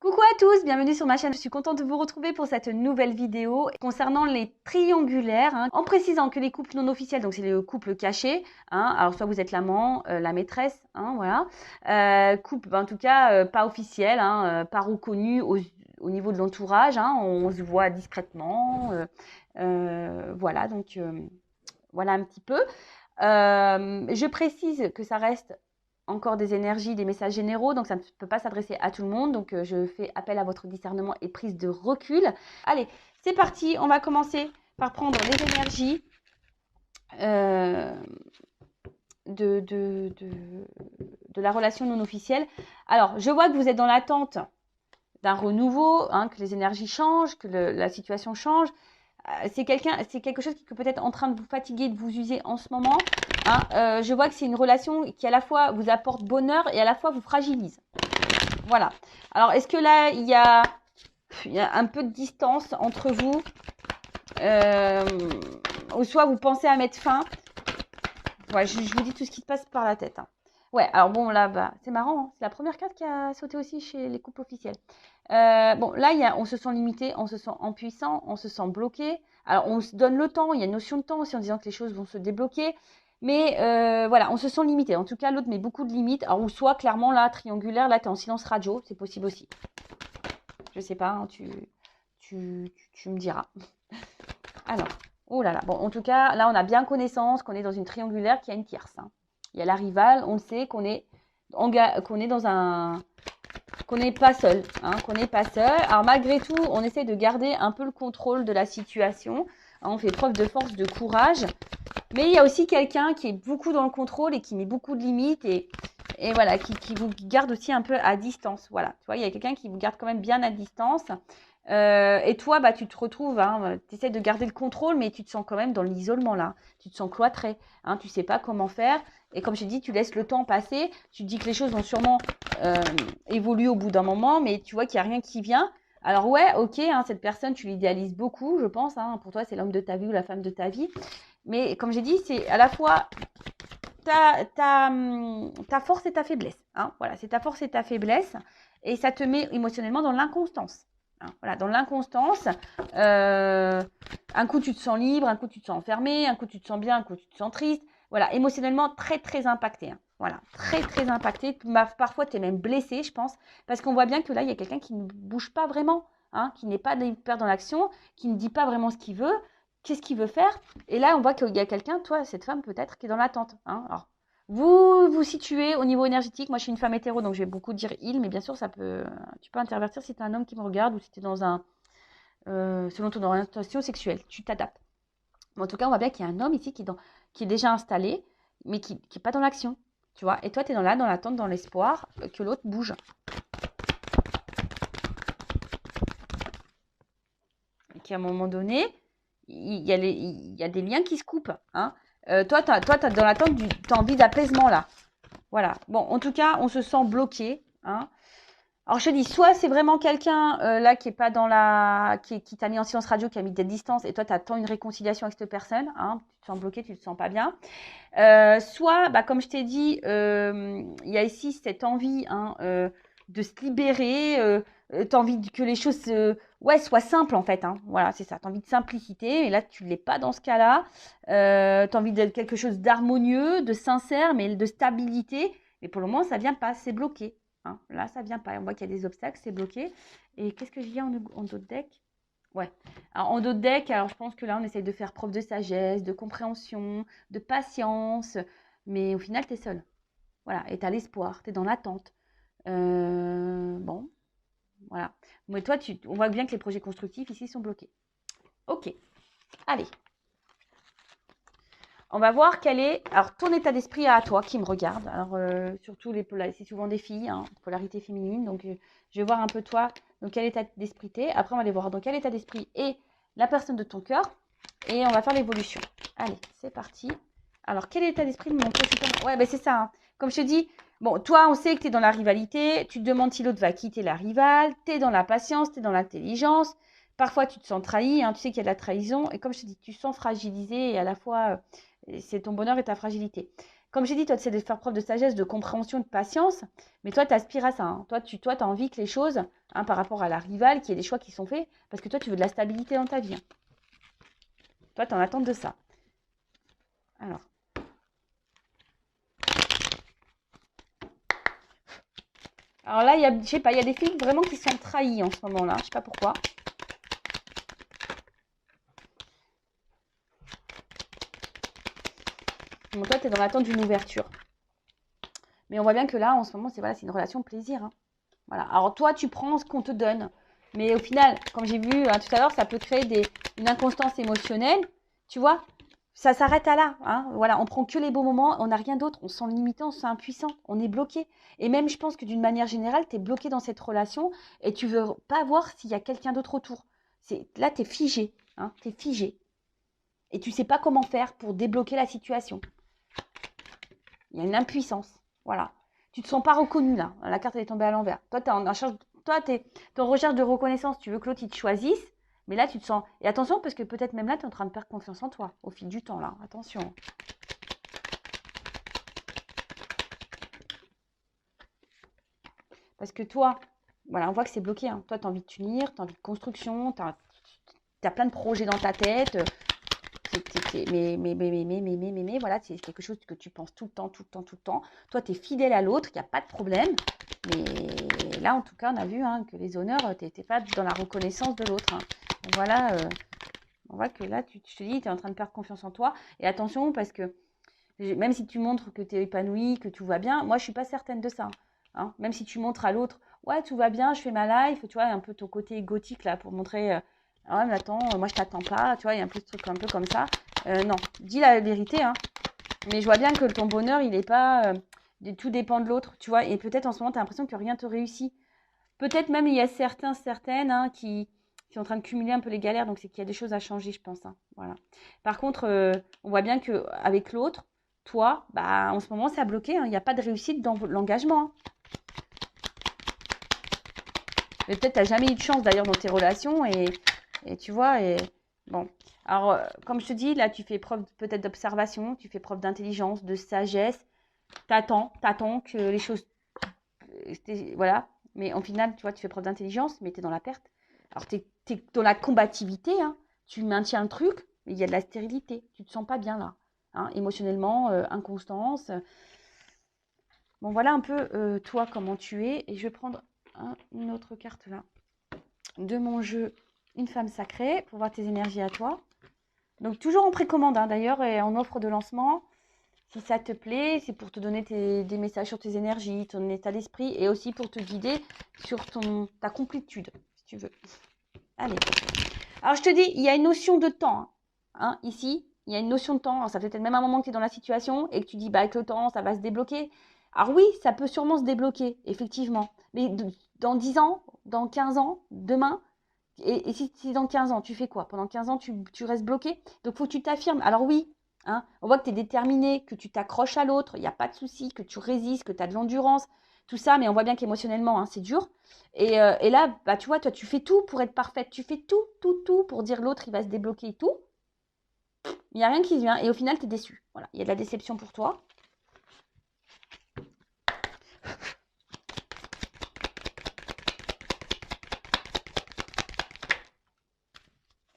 Coucou à tous, bienvenue sur ma chaîne. Je suis contente de vous retrouver pour cette nouvelle vidéo concernant les triangulaires, en précisant que les couples non officiels, donc c'est le couple caché, alors soit vous êtes l'amant, la maîtresse, voilà, couple en tout cas pas officiel, pas reconnu au niveau de l'entourage, on se voit discrètement, voilà, donc voilà un petit peu. Je précise que ça reste encore des énergies, des messages généraux, donc ça ne peut pas s'adresser à tout le monde. Donc je fais appel à votre discernement et prise de recul. Allez, c'est parti, on va commencer par prendre les énergies de la relation non officielle. Alors, je vois que vous êtes dans l'attente d'un renouveau, que les énergies changent, que la situation change. C'est quelque chose qui est peut-être en train de vous fatiguer, de vous user en ce moment. Je vois que c'est une relation qui à la fois vous apporte bonheur et à la fois vous fragilise. Voilà. Alors, est-ce que là, il y a un peu de distance entre vous ou soit vous pensez à mettre fin. Ouais, je vous dis tout ce qui se passe par la tête. Ouais, alors bon, là, c'est marrant. C'est la première carte qui a sauté aussi chez les couples officiels. Bon, là, on se sent limité, on se sent impuissant, on se sent bloqué. Alors, on se donne le temps, il y a une notion de temps aussi en disant que les choses vont se débloquer. Mais voilà, on se sent limité. En tout cas, l'autre met beaucoup de limites. Alors, ou soit, clairement, là, triangulaire, là, tu es en silence radio. C'est possible aussi. Je sais pas, tu me diras. Alors, oh là là. Bon, en tout cas, là, on a bien connaissance qu'on est dans une triangulaire qui a une tierce. Il y a la rivale, on le sait qu'on est dans un... qu'on n'est pas seul, qu'on n'est pas seul. Alors malgré tout, on essaie de garder un peu le contrôle de la situation. On fait preuve de force, de courage. Mais il y a aussi quelqu'un qui est beaucoup dans le contrôle et qui met beaucoup de limites et voilà, qui vous garde aussi un peu à distance. Voilà, tu vois, il y a quelqu'un qui vous garde quand même bien à distance. Et toi, bah, tu te retrouves, tu essaies de garder le contrôle, mais tu te sens quand même dans l'isolement là. Tu te sens cloîtré, tu sais pas comment faire. Et comme je t'ai dit, tu laisses le temps passer. Tu te dis que les choses vont sûrement évoluer au bout d'un moment, mais tu vois qu'il n'y a rien qui vient. Alors ouais, ok, cette personne, tu l'idéalises beaucoup, je pense. Pour toi, c'est l'homme de ta vie ou la femme de ta vie. Mais comme j'ai dit, c'est à la fois ta force et ta faiblesse. Voilà, c'est ta force et ta faiblesse. Et ça te met émotionnellement dans l'inconstance. Voilà, dans l'inconstance, un coup tu te sens libre, un coup tu te sens enfermé, un coup tu te sens bien, un coup tu te sens triste. Voilà, émotionnellement très très impacté. Voilà, très très impacté. Parfois tu es même blessé, je pense, parce qu'on voit bien que là il y a quelqu'un qui ne bouge pas vraiment, qui n'est pas hyper dans l'action, qui ne dit pas vraiment ce qu'il veut, qu'est-ce qu'il veut faire. Et là on voit qu'il y a quelqu'un, toi, cette femme peut-être, qui est dans l'attente. Alors, vous vous situez au niveau énergétique. Moi, je suis une femme hétéro, donc je vais beaucoup dire il, mais bien sûr, tu peux intervertir si tu es un homme qui me regarde ou si tu es dans selon ton orientation sexuelle. Tu t'adaptes. Mais en tout cas, on voit bien qu'il y a un homme ici qui est déjà installé, mais qui n'est pas dans l'action. Tu vois. Et toi, tu es dans l'attente, dans l'espoir que l'autre bouge. Et qu'à un moment donné, il y a des liens qui se coupent. Toi, dans l'attente, tu as envie d'apaisement là. Voilà. Bon, en tout cas, on se sent bloqué. Alors, je te dis, soit c'est vraiment quelqu'un là qui est pas qui t'a mis en silence radio, qui a mis des distances, et toi, tu attends une réconciliation avec cette personne. Tu te sens bloqué, tu te sens pas bien. Soit, comme je t'ai dit, il y a ici cette envie de se libérer. Tu as envie que les choses soient simples, en fait. Voilà, c'est ça. Tu as envie de simplicité, mais là, tu ne l'es pas dans ce cas-là. Tu as envie de quelque chose d'harmonieux, de sincère, mais de stabilité. Mais pour le moment, ça ne vient pas, c'est bloqué. Là, ça ne vient pas. On voit qu'il y a des obstacles, c'est bloqué. Et qu'est-ce que je dis en dos de deck? Ouais. Alors, en dos de deck, alors je pense que là, on essaye de faire preuve de sagesse, de compréhension, de patience. Mais au final, tu es seul. Voilà. Et tu as l'espoir, tu es dans l'attente. Bon, voilà. Mais toi, on voit bien que les projets constructifs ici sont bloqués. Ok. Allez. On va voir quel est ton état d'esprit à toi qui me regarde. Alors, surtout, c'est souvent des filles, polarité féminine. Donc, je vais voir un peu toi, dans quel état d'esprit t'es. Après, on va aller voir dans quel état d'esprit est la personne de ton cœur. Et on va faire l'évolution. Allez, c'est parti. Alors, quel état d'esprit de mon consultant? Ouais, c'est ça. Comme je te dis, bon, toi, on sait que tu es dans la rivalité. Tu te demandes si l'autre va quitter la rivale. Tu es dans la patience, tu es dans l'intelligence. Parfois, tu te sens trahi. Tu sais qu'il y a de la trahison. Et comme je te dis, tu te sens fragilisé et à la fois... c'est ton bonheur et ta fragilité. Comme j'ai dit, toi, tu sais de faire preuve de sagesse, de compréhension, de patience, mais toi, tu aspires à ça. Hein. Toi, tu as envie que les choses, hein, par rapport à la rivale, qu'il y ait des choix qui sont faits, parce que toi, tu veux de la stabilité dans ta vie. Hein. Toi, tu en attends de ça. Alors. Alors là, je sais pas, il y a des filles vraiment qui sont trahies en ce moment-là. Je sais pas pourquoi. Bon, toi, tu es dans l'attente d'une ouverture. Mais on voit bien que là, en ce moment, c'est une relation de plaisir. Hein. Voilà. Alors toi, tu prends ce qu'on te donne. Mais au final, comme j'ai vu hein, tout à l'heure, ça peut créer une inconstance émotionnelle. Tu vois, ça s'arrête à là. Hein. Voilà, on prend que les beaux moments, on n'a rien d'autre. On se sent limité, on se sent impuissant, on est bloqué. Et même, je pense que d'une manière générale, tu es bloqué dans cette relation et tu veux pas voir s'il y a quelqu'un d'autre autour. Là, tu es figé. Hein, tu es figé. Et tu sais pas comment faire pour débloquer la situation. Il y a une impuissance. Voilà. Tu ne te sens pas reconnu là. La carte elle est tombée à l'envers. Toi, tu es en recherche de reconnaissance. Tu veux que l'autre il te choisisse. Mais là, tu te sens. Et attention, parce que peut-être même là, tu es en train de perdre confiance en toi au fil du temps là. Attention. Parce que toi, voilà, on voit que c'est bloqué. Hein. Toi, tu as envie de t'unir, tu as envie de construction, tu as plein de projets dans ta tête. Mais, voilà, c'est quelque chose que tu penses tout le temps, tout le temps, tout le temps. Toi, tu es fidèle à l'autre, il n'y a pas de problème. Mais là, en tout cas, on a vu hein, que les honneurs, tu n'étais pas dans la reconnaissance de l'autre. Hein. Donc voilà, on voit que là, tu te dis, tu es en train de perdre confiance en toi. Et attention, parce que même si tu montres que tu es épanoui, que tout va bien, moi, je ne suis pas certaine de ça. Hein. Même si tu montres à l'autre, ouais, tout va bien, je fais ma life, tu vois, un peu ton côté égotique là, pour montrer... ah ouais, mais attends, moi je t'attends pas, tu vois, il y a un peu ce truc un peu comme ça. Non, dis la vérité, hein. Mais je vois bien que ton bonheur, il n'est pas. Tout dépend de l'autre, tu vois. Et peut-être en ce moment, tu as l'impression que rien te réussit. Peut-être même il y a certaines hein, qui sont en train de cumuler un peu les galères, donc c'est qu'il y a des choses à changer, je pense. Hein. Voilà. Par contre, on voit bien qu'avec l'autre, toi, bah, en ce moment, ça a bloqué. Hein. Il n'y a pas de réussite dans l'engagement. Hein. Mais peut-être tu n'as jamais eu de chance d'ailleurs dans tes relations et tu vois, et bon. Alors, comme je te dis, là, tu fais preuve peut-être d'observation, tu fais preuve d'intelligence, de sagesse. T'attends que les choses... Voilà. Mais en final, tu vois, tu fais preuve d'intelligence, mais tu es dans la perte. Alors, tu es dans la combativité, hein. Tu maintiens le truc, mais il y a de la stérilité. Tu te sens pas bien là. Hein, émotionnellement, inconstance. Bon, voilà un peu toi, comment tu es. Et je vais prendre une autre carte là. De mon jeu, une femme sacrée, pour voir tes énergies à toi. Donc, toujours en précommande, hein, d'ailleurs, et en offre de lancement. Si ça te plaît, c'est pour te donner des messages sur tes énergies, ton état d'esprit, et aussi pour te guider sur ta complétude, si tu veux. Allez. Alors, je te dis, il y a une notion de temps. Hein, ici, il y a une notion de temps. Alors, ça fait peut-être même un moment que tu es dans la situation et que tu dis, bah, avec le temps, ça va se débloquer. Alors oui, ça peut sûrement se débloquer, effectivement. Mais dans 10 ans, dans 15 ans, demain, et si dans 15 ans, tu fais quoi? Pendant 15 ans, tu restes bloqué? Donc, il faut que tu t'affirmes. Alors oui, hein, on voit que tu es déterminé, que tu t'accroches à l'autre, il n'y a pas de souci, que tu résistes, que tu as de l'endurance, tout ça, mais on voit bien qu'émotionnellement, hein, c'est dur. Et là, bah, tu vois, toi, tu fais tout pour être parfaite. Tu fais tout pour dire l'autre, il va se débloquer et tout. Il n'y a rien qui vient. Et au final, tu es déçu. Voilà, il y a de la déception pour toi.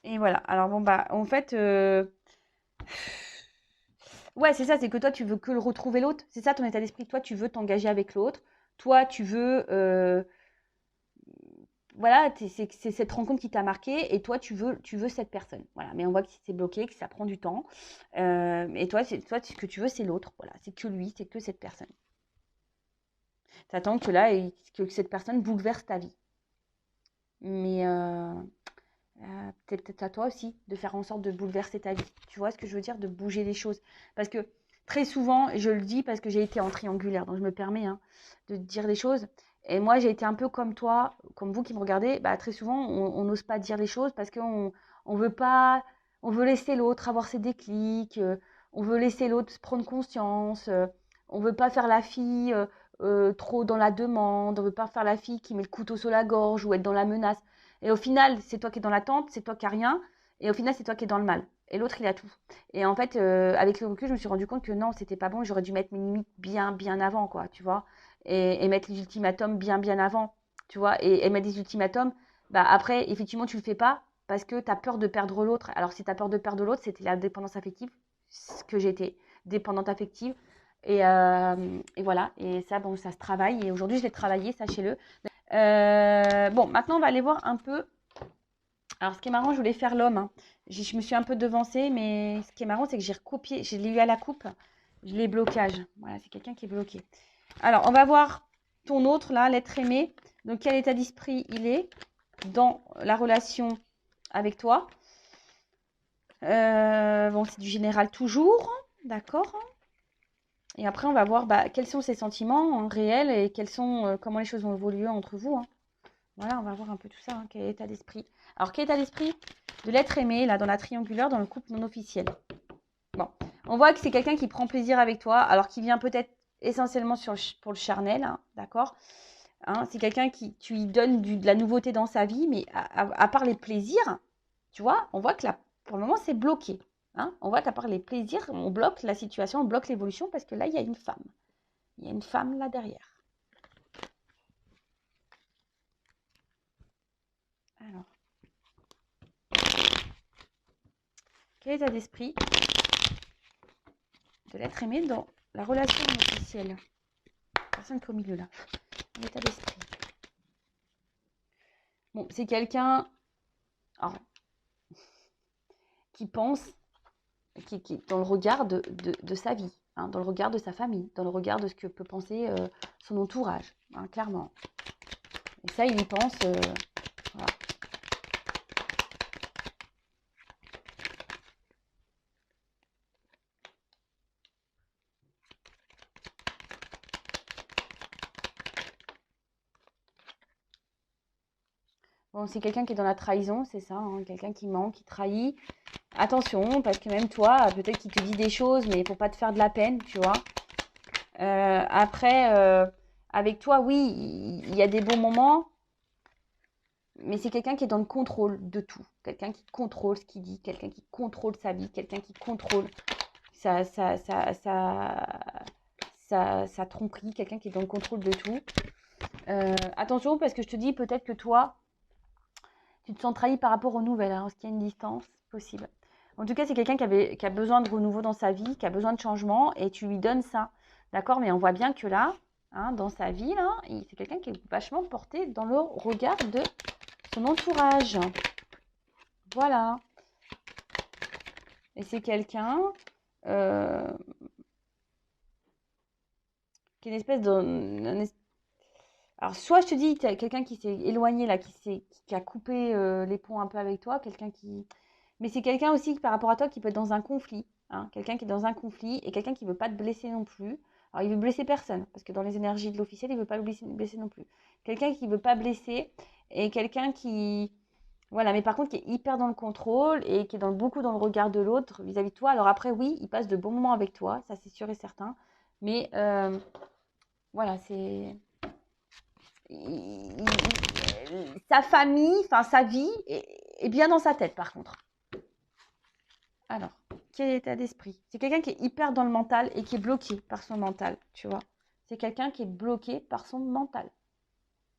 Et voilà. Alors bon, bah, en fait... Ouais, c'est ça, c'est que toi, tu veux que le retrouver l'autre. C'est ça ton état d'esprit. Toi, tu veux t'engager avec l'autre. Toi, tu veux... voilà, c'est cette rencontre qui t'a marqué et toi, tu veux cette personne. Voilà, mais on voit que c'est bloqué, que ça prend du temps. Et toi, ce que tu veux, c'est l'autre. Voilà, c'est que lui, c'est que cette personne. T'attends que là, que cette personne bouleverse ta vie. Mais peut-être à toi aussi de faire en sorte de bouleverser ta vie. Tu vois ce que je veux dire? De bouger les choses. Parce que très souvent, je le dis parce que j'ai été en triangulaire, donc je me permets hein, de dire les choses. Et moi, j'ai été un peu comme toi, comme vous qui me regardez. Bah, très souvent, on n'ose pas dire les choses parce on veut pas, on veut laisser l'autre avoir ses déclics, on veut laisser l'autre prendre conscience, on veut pas faire la fille trop dans la demande, on veut pas faire la fille qui met le couteau sur la gorge ou être dans la menace. Et au final, c'est toi qui es dans l'attente, c'est toi qui n'as rien. Et au final, c'est toi qui es dans le mal. Et l'autre, il a tout. Et en fait, avec le recul, je me suis rendu compte que non, c'était pas bon. J'aurais dû mettre mes limites bien, bien avant, quoi, tu vois. Et mettre les ultimatums bien, bien avant, tu vois. Et mettre des ultimatums, bah après, effectivement, tu le fais pas parce que tu as peur de perdre l'autre. Alors, si tu as peur de perdre l'autre, c'était la dépendance affective, ce que j'étais, dépendante affective. Et voilà. Et ça, bon, ça se travaille. Et aujourd'hui, je l'ai travaillé, sachez-le. Bon, maintenant, on va aller voir un peu. Alors, ce qui est marrant, je voulais faire l'homme, hein. Je me suis un peu devancée, mais ce qui est marrant, c'est que j'ai recopié, je l'ai eu à la coupe, je l'ai blocage. Voilà, c'est quelqu'un qui est bloqué. Alors, on va voir ton autre, là, l'être aimé. Donc, quel état d'esprit il est dans la relation avec toi. Bon, c'est du général toujours, d'accord. Et après, on va voir quels sont ses sentiments réels et comment les choses vont évoluer entre vous, hein. Voilà, on va voir un peu tout ça, hein, quel est l'état d'esprit. Alors, quel est l'état d'esprit de l'être aimé, là, dans la triangulaire, dans le couple non officiel? Bon, on voit que c'est quelqu'un qui prend plaisir avec toi, alors qu'il vient peut-être essentiellement pour le charnel, hein, d'accord, hein, c'est quelqu'un qui, tu lui donnes de la nouveauté dans sa vie, mais à part les plaisirs, tu vois, on voit que là, pour le moment, c'est bloqué. Hein, on voit qu'à part les plaisirs, on bloque la situation, on bloque l'évolution, parce que là, il y a une femme. Il y a une femme là derrière. Alors, quel état d'esprit de l'être aimé dans la relation officielle? Personne qui est au milieu là. L'état d'esprit. Bon, c'est quelqu'un qui pense, qui est dans le regard de sa vie, hein, dans le regard de sa famille, dans le regard de ce que peut penser son entourage, hein, clairement. Et ça, il y pense. Voilà. Bon, c'est quelqu'un qui est dans la trahison, c'est ça, hein, quelqu'un qui ment, qui trahit. Attention, parce que même toi, peut-être qu'il te dit des choses, mais il ne faut pas te faire de la peine, tu vois. Après, avec toi, oui, il y a des bons moments, mais c'est quelqu'un qui est dans le contrôle de tout. Quelqu'un qui contrôle ce qu'il dit, quelqu'un qui contrôle sa vie, quelqu'un qui contrôle sa tromperie, quelqu'un qui est dans le contrôle de tout. Attention, parce que je te dis peut-être que toi, tu te sens trahi par rapport aux nouvelles, hein, parce qu'il y a une distance possible. En tout cas, c'est quelqu'un qui a besoin de renouveau dans sa vie, qui a besoin de changement, et tu lui donnes ça. D'accord? Mais on voit bien que là, hein, dans sa vie, là, c'est quelqu'un qui est vachement porté dans le regard de son entourage. Voilà. Et c'est quelqu'un qui est une espèce de... Alors, soit je te dis, tu as quelqu'un qui s'est éloigné, là, qui a coupé les ponts un peu avec toi, quelqu'un qui... Mais c'est quelqu'un aussi, par rapport à toi, qui peut être dans un conflit. Hein, quelqu'un qui est dans un conflit et quelqu'un qui ne veut pas te blesser non plus. Alors, il veut blesser personne, parce que dans les énergies de l'officiel, il ne veut pas le blesser non plus. Quelqu'un qui ne veut pas blesser et quelqu'un qui... Voilà, mais par contre, qui est hyper dans le contrôle et qui est beaucoup dans le regard de l'autre vis-à-vis de toi. Alors après, oui, il passe de bons moments avec toi, ça c'est sûr et certain. Mais voilà, c'est... Sa famille, enfin sa vie est bien dans sa tête par contre. Alors, quel état d'esprit? C'est quelqu'un qui est hyper dans le mental et qui est bloqué par son mental, tu vois. C'est quelqu'un qui est bloqué par son mental.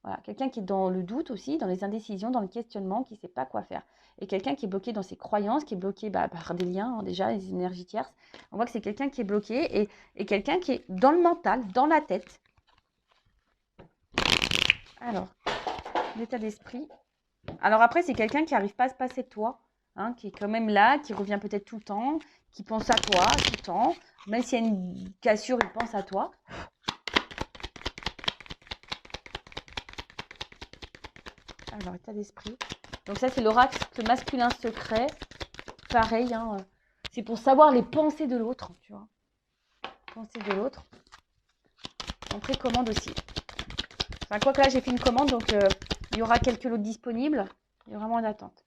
Voilà, quelqu'un qui est dans le doute aussi, dans les indécisions, dans le questionnement, qui ne sait pas quoi faire. Et quelqu'un qui est bloqué dans ses croyances, qui est bloqué par des liens, hein, déjà, les énergies tierces. On voit que c'est quelqu'un qui est bloqué et quelqu'un qui est dans le mental, dans la tête. Alors, l'état d'esprit. Alors après, c'est quelqu'un qui n'arrive pas à se passer de toi, hein, qui est quand même là, qui revient peut-être tout le temps, qui pense à toi tout le temps. Même s'il y a une cassure, il pense à toi. Alors, état d'esprit. Donc ça, c'est l'oracle masculin secret. Pareil, hein, c'est pour savoir les pensées de l'autre, tu vois. Pensées de l'autre. En précommande aussi. Enfin, quoi que là, j'ai fait une commande, donc il y aura quelques lots disponibles. Il y aura moins d'attente.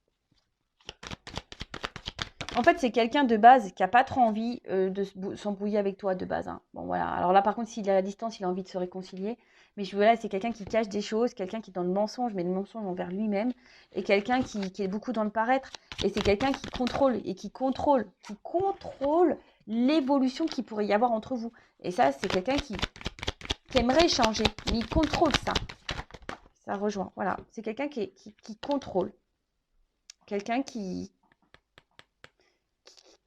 En fait, c'est quelqu'un de base qui n'a pas trop envie de s'embrouiller avec toi de base. Hein. Bon, voilà. Alors là, par contre, s'il est à la distance, il a envie de se réconcilier. Mais voilà, c'est quelqu'un qui cache des choses, quelqu'un qui est dans le mensonge, mais le mensonge envers lui-même. Et quelqu'un qui est beaucoup dans le paraître. Et c'est quelqu'un qui contrôle l'évolution qu'il pourrait y avoir entre vous. Et ça, c'est quelqu'un qui aimerait échanger, mais il contrôle ça. Ça rejoint. Voilà. C'est quelqu'un qui contrôle. Quelqu'un qui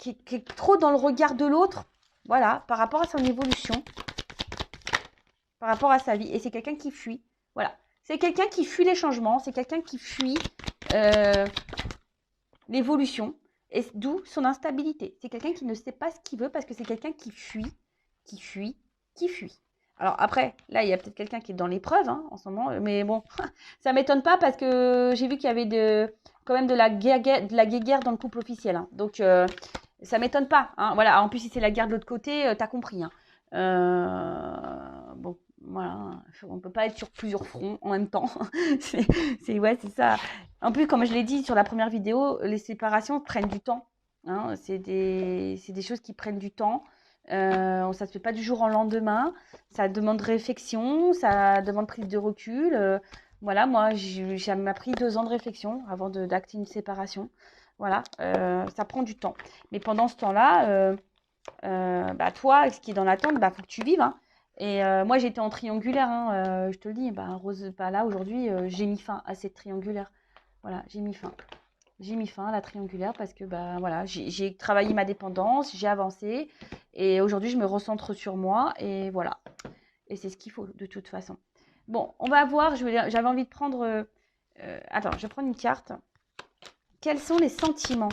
est trop dans le regard de l'autre, voilà, par rapport à son évolution, par rapport à sa vie. Et c'est quelqu'un qui fuit, voilà. C'est quelqu'un qui fuit les changements, c'est quelqu'un qui fuit l'évolution, et d'où son instabilité. C'est quelqu'un qui ne sait pas ce qu'il veut parce que c'est quelqu'un qui fuit. Alors après, là, il y a peut-être quelqu'un qui est dans l'épreuve hein, en ce moment, mais bon, ça ne m'étonne pas parce que j'ai vu qu'il y avait quand même de la guéguerre dans le couple officiel. Hein. Donc, ça m'étonne pas. Hein. Voilà. En plus, si c'est la guerre de l'autre côté, t'as compris. Hein. Bon, voilà. On ne peut pas être sur plusieurs fronts en même temps. Ouais, c'est ça. En plus, comme je l'ai dit sur la première vidéo, les séparations prennent du temps. Hein. C'est des choses qui prennent du temps. Ça ne se fait pas du jour au lendemain. Ça demande réflexion, ça demande prise de recul. Voilà, moi, ça m'a pris 2 ans de réflexion avant d'acter une séparation. Voilà, ça prend du temps. Mais pendant ce temps-là, bah, toi, ce qui est dans l'attente, bah, faut que tu vives. Hein. Et moi, j'étais en triangulaire. Hein, je te le dis, bah, Rose, bah, là, aujourd'hui, j'ai mis fin à cette triangulaire. Voilà, j'ai mis fin. J'ai mis fin à la triangulaire parce que bah, voilà, j'ai travaillé ma dépendance, j'ai avancé. Et aujourd'hui, je me recentre sur moi. Et voilà. Et c'est ce qu'il faut de toute façon. Bon, on va voir. J'avais envie de prendre... attends, je vais prendre une carte. Quels sont les sentiments?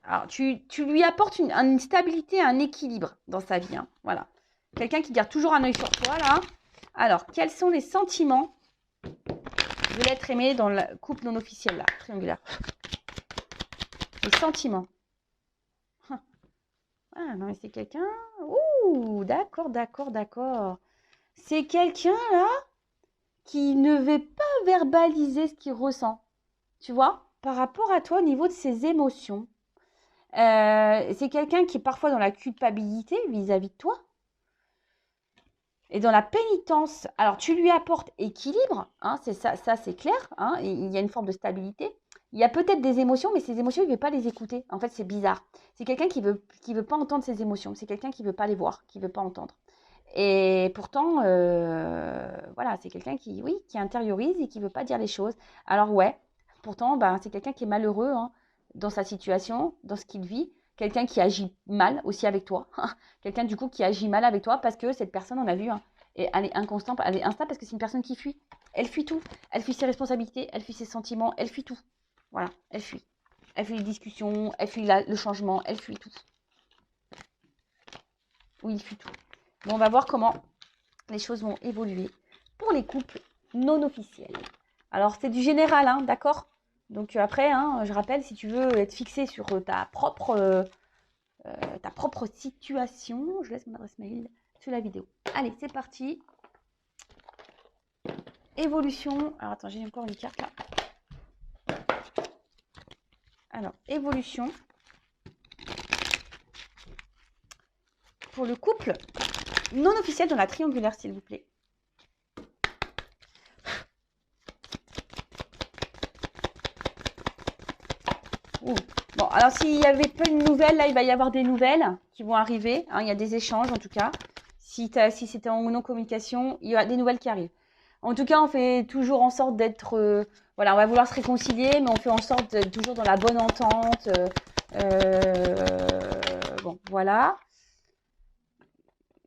Alors, tu lui apportes une stabilité, un équilibre dans sa vie. Hein, voilà. Quelqu'un qui garde toujours un œil sur toi, là. Alors, quels sont les sentiments de l'être aimé dans le couple non officiel, là, triangulaire? Les sentiments. Ah, non, mais c'est quelqu'un... Ouh, d'accord. C'est quelqu'un, là, qui ne veut pas verbaliser ce qu'il ressent. Tu vois? Par rapport à toi, au niveau de ses émotions. C'est quelqu'un qui est parfois dans la culpabilité vis-à-vis de toi. Et dans la pénitence, alors tu lui apportes équilibre, hein, c'est ça c'est clair, hein, il y a une forme de stabilité. Il y a peut-être des émotions, mais ces émotions, il ne veut pas les écouter. En fait, c'est bizarre. C'est quelqu'un qui veut pas entendre ses émotions. C'est quelqu'un qui ne veut pas les voir, qui ne veut pas entendre. Et pourtant, voilà, c'est quelqu'un qui intériorise et qui ne veut pas dire les choses. Alors ouais, pourtant, ben, c'est quelqu'un qui est malheureux hein, dans sa situation, dans ce qu'il vit. Quelqu'un qui agit mal aussi avec toi. Quelqu'un du coup qui agit mal avec toi parce que cette personne, on a vu, hein, et elle est inconstante, elle est instable parce que c'est une personne qui fuit. Elle fuit tout. Elle fuit ses responsabilités, elle fuit ses sentiments, elle fuit tout. Voilà, elle fuit. Elle fuit les discussions, elle fuit le changement, elle fuit tout. Oui, il fuit tout. Bon, on va voir comment les choses vont évoluer pour les couples non officiels. Alors, c'est du général, hein, d'accord? Donc après, hein, je rappelle, si tu veux être fixé sur ta propre situation, je laisse mon adresse mail sous la vidéo. Allez, c'est parti. Évolution. Alors, attends, j'ai encore une carte là. Alors, évolution. Pour le couple non officiel dans la triangulaire, s'il vous plaît. Ouh. Bon, alors s'il n'y avait pas de nouvelles, là, il va y avoir des nouvelles qui vont arriver. Hein, il y a des échanges, en tout cas. Si c'était en non-communication, il y a des nouvelles qui arrivent. En tout cas, on fait toujours en sorte d'être... voilà, on va vouloir se réconcilier, mais on fait en sorte d'être toujours dans la bonne entente. Bon, voilà.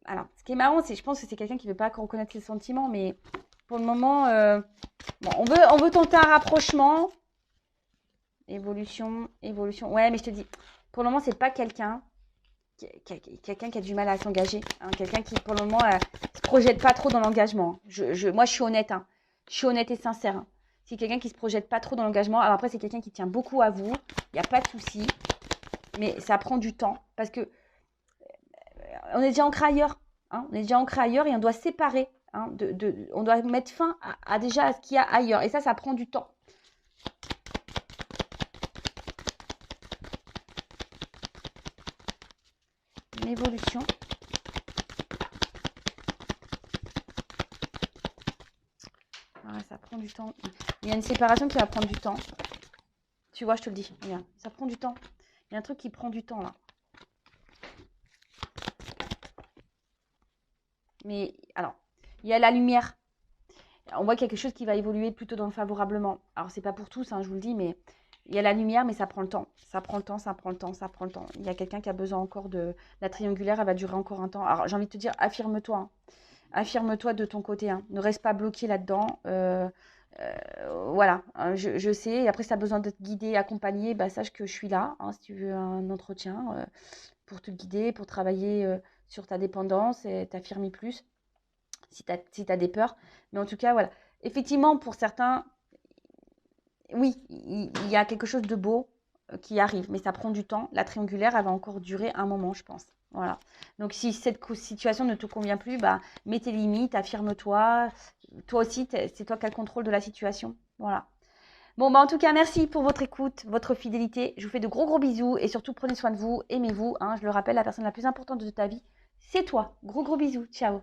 Alors, ce qui est marrant, c'est je pense que c'est quelqu'un qui ne veut pas reconnaître ses sentiments, mais pour le moment, bon, on veut tenter un rapprochement. Évolution. Ouais, mais je te dis, pour le moment, c'est pas quelqu'un qui a du mal à s'engager. Hein, quelqu'un qui, pour le moment, se projette pas trop dans l'engagement. Moi, je suis honnête. Hein. Je suis honnête et sincère. Hein. C'est quelqu'un qui se projette pas trop dans l'engagement. Alors après, c'est quelqu'un qui tient beaucoup à vous. Il n'y a pas de souci. Mais ça prend du temps. Parce que on est déjà ancré ailleurs. Hein, on est déjà ancré ailleurs et on doit séparer. Hein, on doit mettre fin à déjà à ce qu'il y a ailleurs. Et ça prend du temps. évolution. Ah, ça prend du temps. Il y a une séparation qui va prendre du temps. Tu vois, je te le dis. Regarde, ça prend du temps. Il y a un truc qui prend du temps là. Mais alors, il y a la lumière. On voit quelque chose qui va évoluer plutôt dans le favorablement. Alors, c'est pas pour tous, hein, je vous le dis, mais il y a la lumière, mais ça prend le temps. Ça prend le temps, ça prend le temps, ça prend le temps. Il y a quelqu'un qui a besoin encore de... La triangulaire, elle va durer encore un temps. Alors, j'ai envie de te dire, affirme-toi. Hein. Affirme-toi de ton côté. Hein. Ne reste pas bloqué là-dedans. Voilà, je sais. Et après, si tu as besoin d'être guidé, accompagné, bah, sache que je suis là. Hein, si tu veux un entretien pour te guider, pour travailler sur ta dépendance et t'affirmer plus si tu as des peurs. Mais en tout cas, voilà. Effectivement, pour certains, oui, il y a quelque chose de beau qui arrive, mais ça prend du temps. La triangulaire, elle va encore durer un moment, je pense. Voilà. Donc, si cette situation ne te convient plus, bah, mets tes limites, affirme-toi. Toi aussi, c'est toi qui as le contrôle de la situation. Voilà. Bon, bah, en tout cas, merci pour votre écoute, votre fidélité. Je vous fais de gros gros bisous et surtout, prenez soin de vous, aimez-vous. Hein. Je le rappelle, la personne la plus importante de ta vie, c'est toi. Gros gros bisous. Ciao.